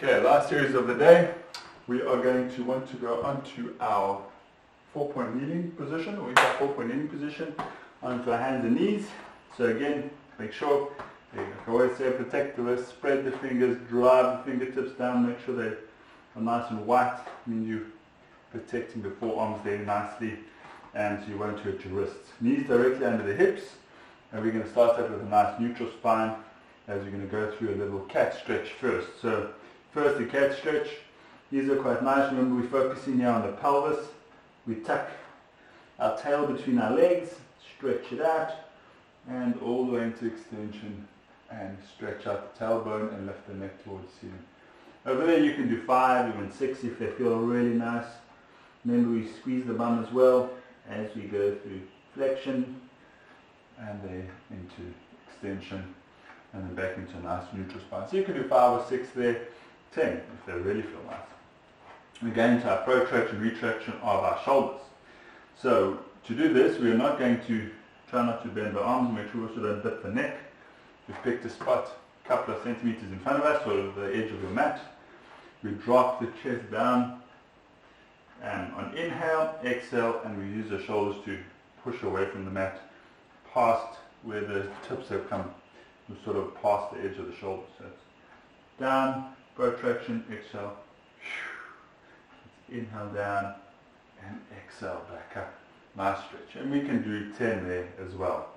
Okay, last series of the day, we are going to want to go onto our 4-point kneeling position, or into our 4-point kneeling position, onto our hands and knees. So again, make sure, like I always say, protect the wrists, spread the fingers, drive the fingertips down, make sure they are nice and white, means you're protecting the forearms there nicely, and so you won't hurt your wrists. Knees directly under the hips, and we're going to start out with a nice neutral spine, as we're going to go through a little cat stretch first. So first the cat stretch. These are quite nice. Remember, we're focusing here on the pelvis. We tuck our tail between our legs, stretch it out, and all the way into extension, and stretch out the tailbone and lift the neck towards the ceiling. Over there you can do 5, even 6 if they feel really nice. Remember, we squeeze the bum as well as we go through flexion and then into extension, and then back into a nice neutral spine. So you can do 5 or 6 there, 10 if they really feel nice. We go into our protraction, retraction of our shoulders. So to do this, we are not going to try not to bend the arms, make sure we also don't dip the neck. We've picked a spot a couple of centimeters in front of us, sort of the edge of your mat. We drop the chest down, and on inhale, exhale, and we use the shoulders to push away from the mat past where the tips have come, sort of past the edge of the shoulders. So it's down, protraction, exhale, inhale down, and exhale back up. Nice stretch. And we can do 10 there as well.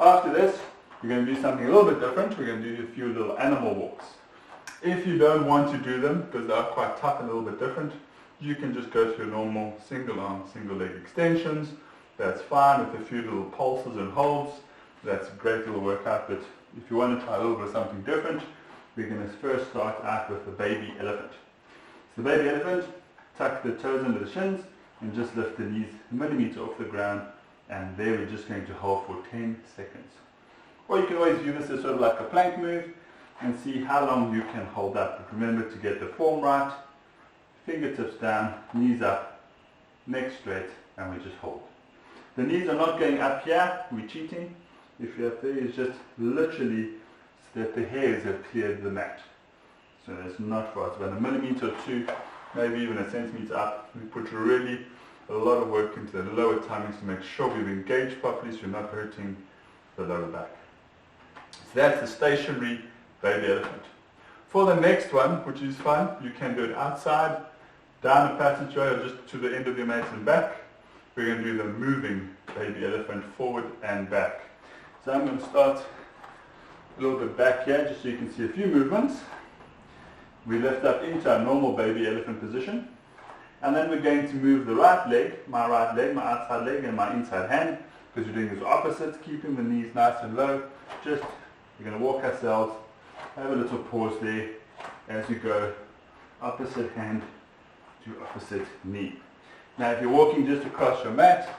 After this, we're going to do something a little bit different. We're going to do a few little animal walks. If you don't want to do them, because they are quite tough and a little bit different, you can just go through normal single arm, single leg extensions. That's fine, with a few little pulses and holds. That's a great little workout, but if you want to try a little bit of something different, we're going to first start out with the baby elephant. So the baby elephant, tuck the toes under the shins and just lift the knees a millimeter off the ground, and there we're just going to hold for 10 seconds. Or you can always view this as sort of like a plank move and see how long you can hold up. But remember to get the form right, fingertips down, knees up, neck straight, and we just hold. The knees are not going up here, we're cheating. If you're up there, it's just literally that the hairs have cleared the mat. So it's not far, it's about a millimeter or 2, maybe even a centimeter up. We put really a lot of work into the lower tummies to make sure we've engaged properly so you're not hurting the lower back. So that's the stationary baby elephant. For the next one, which is fun, you can do it outside, down a passageway, or just to the end of your mat and back. We're going to do the moving baby elephant forward and back. So I'm going to start a little bit back here just so you can see a few movements. We lift up into our normal baby elephant position, and then we're going to move the right leg, my outside leg, and my inside hand, because we're doing this opposite, keeping the knees nice and low. Just, we're going to walk ourselves, have a little pause there as you go opposite hand to opposite knee. Now if you're walking just across your mat,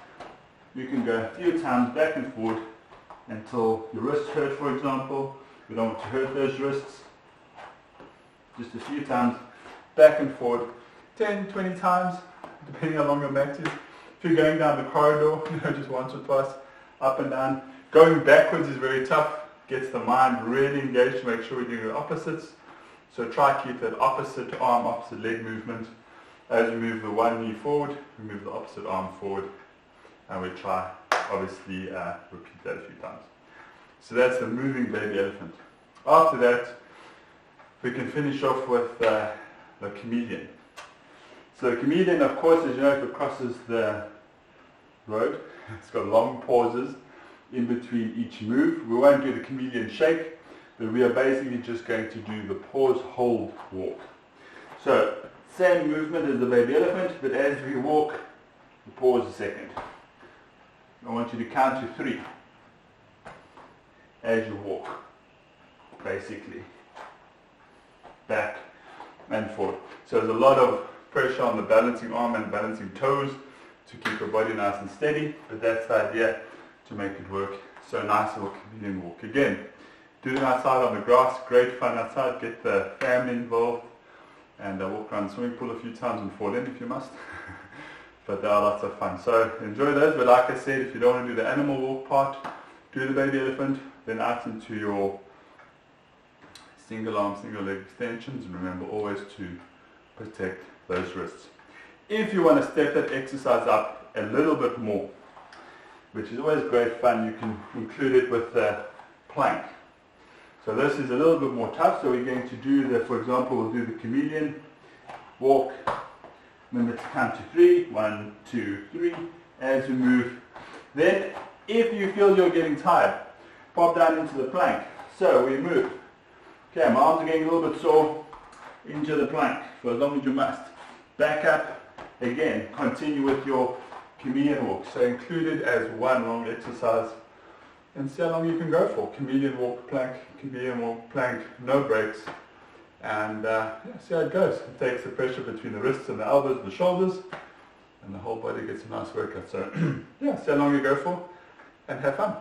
you can go a few times back and forward until your wrists hurt, for example. We don't want to hurt those wrists. Just a few times back and forward, 10, 20 times, depending how long your mat is. If you're going down the corridor, just once or twice, up and down. Going backwards is very tough, gets the mind really engaged to make sure we're doing the opposites. So try to keep that opposite arm, opposite leg movement. As we move the one knee forward, we move the opposite arm forward, and we try, obviously, repeat that a few times. So that's the moving baby elephant. After that, we can finish off with the chameleon. So the chameleon, of course, as you know, if it crosses the road, it's got long pauses in between each move. We won't do the chameleon shake, but we are basically just going to do the pause, hold, walk. So, same movement as the baby elephant, but as we walk, we pause a second. I want you to count to 3 as you walk, basically. Back and forth. So there's a lot of pressure on the balancing arm and balancing toes to keep your body nice and steady, but that's the idea to make it work. So nice little chameleon walk. Again, do them outside on the grass, great fun outside, get the family involved, and walk around the swimming pool a few times and fall in if you must. But they are lots of fun. So enjoy those, but like I said, if you don't want to do the animal walk part, do the baby elephant, then out into your single arm, single leg extensions, and remember always to protect those wrists. If you want to step that exercise up a little bit more, which is always great fun, you can include it with the plank. So this is a little bit more tough, so we're going to do the, for example, we'll do the chameleon walk. Remember to count to 3, 1, 2, 3, as we move. Then, if you feel you're getting tired, pop down into the plank. So we move. Okay, my arms are getting a little bit sore, into the plank for as long as you must. Back up, again, continue with your chameleon walk. So include it as one long exercise and see how long you can go for. Chameleon walk, plank, no breaks. And see how it goes. It takes the pressure between the wrists and the elbows and the shoulders, and the whole body gets a nice workout. So yeah, see how long you go for, and have fun.